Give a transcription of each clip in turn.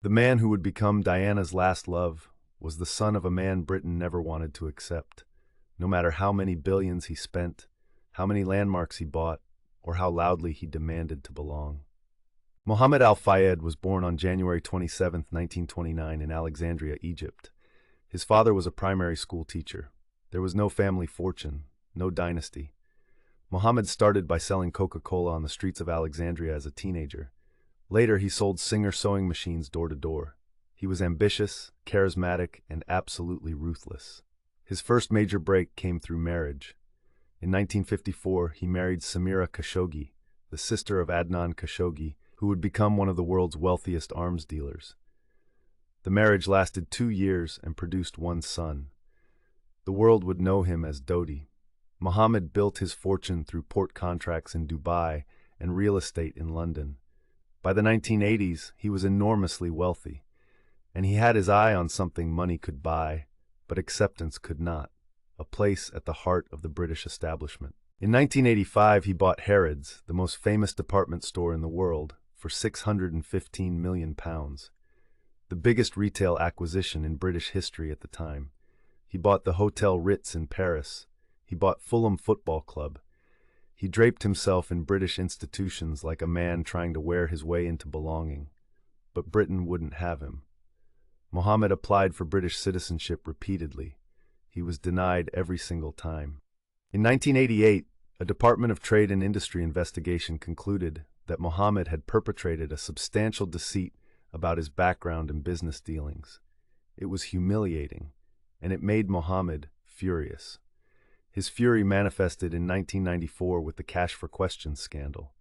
The man who would become Diana's last love was the son of a man Britain never wanted to accept, no matter how many billions he spent, how many landmarks he bought, or how loudly he demanded to belong. Mohamed Al-Fayed was born on January 27, 1929 in Alexandria, Egypt. His father was a primary school teacher. There was no family fortune, no dynasty. Mohamed started by selling Coca-Cola on the streets of Alexandria as a teenager. Later, he sold Singer sewing machines door to door. He was ambitious, charismatic, and absolutely ruthless. His first major break came through marriage. In 1954, he married Samira Khashoggi, the sister of Adnan Khashoggi, who would become one of the world's wealthiest arms dealers. The marriage lasted 2 years and produced one son. The world would know him as Dodi. Mohamed built his fortune through port contracts in Dubai and real estate in London. By the 1980s, he was enormously wealthy, and he had his eye on something money could buy, but acceptance could not: a place at the heart of the British establishment. In 1985, he bought Harrods, the most famous department store in the world, for £615 million, the biggest retail acquisition in British history at the time. He bought the Hotel Ritz in Paris. He bought Fulham Football Club. He draped himself in British institutions like a man trying to wear his way into belonging. But Britain wouldn't have him. Mohamed applied for British citizenship repeatedly. He was denied every single time. In 1988, a Department of Trade and Industry investigation concluded that Mohamed had perpetrated a substantial deceit about his background and business dealings. It was humiliating, and it made Mohamed furious. His fury manifested in 1994 with the Cash for Questions scandal.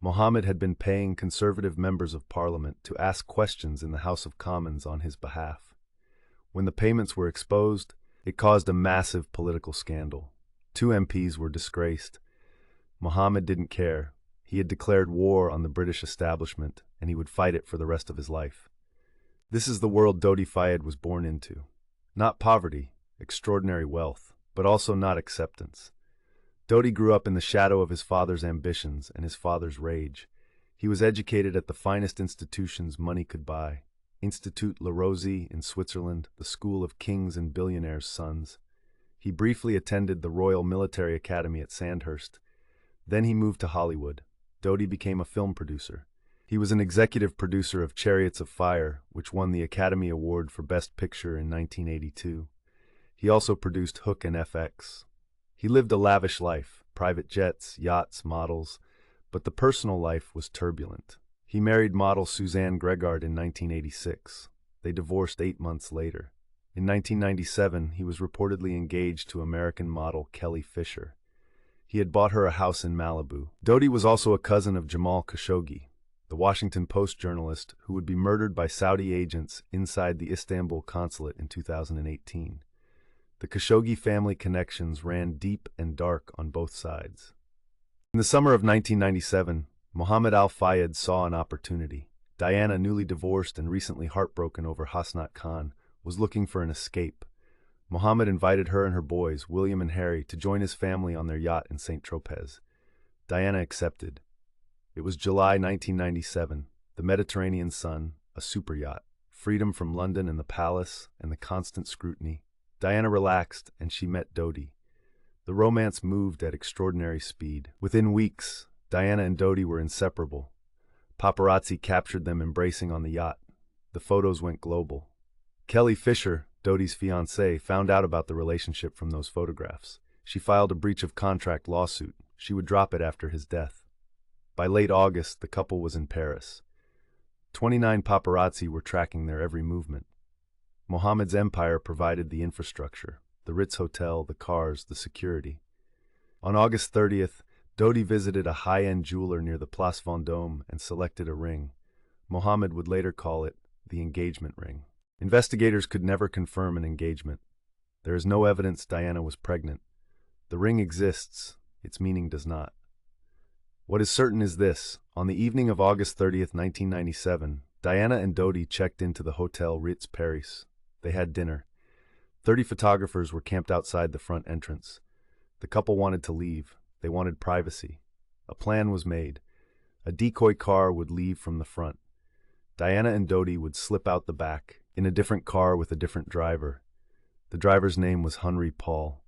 Mohamed had been paying conservative members of parliament to ask questions in the House of Commons on his behalf. When the payments were exposed, it caused a massive political scandal. 2 MPs were disgraced. Mohamed didn't care. He had declared war on the British establishment, and he would fight it for the rest of his life. This is the world Dodi Fayed was born into. Not poverty, extraordinary wealth, but also not acceptance. Dodi grew up in the shadow of his father's ambitions and his father's rage. He was educated at the finest institutions money could buy: Institut La Rosey in Switzerland, the school of kings and billionaires' sons. He briefly attended the Royal Military Academy at Sandhurst. Then he moved to Hollywood. Dodi became a film producer. He was an executive producer of Chariots of Fire, which won the Academy Award for Best Picture in 1982. He also produced Hook and FX. He lived a lavish life: private jets, yachts, models, but the personal life was turbulent. He married model Suzanne Gregard in 1986. They divorced 8 months later. In 1997, he was reportedly engaged to American model Kelly Fisher. He had bought her a house in Malibu. Dodi was also a cousin of Jamal Khashoggi, the Washington Post journalist who would be murdered by Saudi agents inside the Istanbul consulate in 2018. The Khashoggi family connections ran deep and dark on both sides. In the summer of 1997, Mohamed Al-Fayed saw an opportunity. Diana, newly divorced and recently heartbroken over Hasnat Khan, was looking for an escape. Mohamed invited her and her boys, William and Harry, to join his family on their yacht in St. Tropez. Diana accepted. It was July 1997, the Mediterranean sun, a super yacht, freedom from London and the palace and the constant scrutiny. Diana relaxed, and she met Dodi. The romance moved at extraordinary speed. Within weeks, Diana and Dodi were inseparable. Paparazzi captured them embracing on the yacht. The photos went global. Kelly Fisher, Dodi's fiancée, found out about the relationship from those photographs. She filed a breach of contract lawsuit. She would drop it after his death. By late August, the couple was in Paris. 29 paparazzi were tracking their every movement. Mohamed's empire provided the infrastructure: the Ritz Hotel, the cars, the security. On August 30th, Dodi visited a high-end jeweler near the Place Vendôme and selected a ring. Mohamed would later call it the engagement ring. Investigators could never confirm an engagement. There is no evidence Diana was pregnant. The ring exists, its meaning does not. What is certain is this: on the evening of August 30th, 1997, Diana and Dodi checked into the Hotel Ritz Paris. They had dinner. 30 photographers were camped outside the front entrance. The couple wanted to leave. They wanted privacy. A plan was made. A decoy car would leave from the front. Diana and Dodi would slip out the back, in a different car with a different driver. The driver's name was Henry Paul.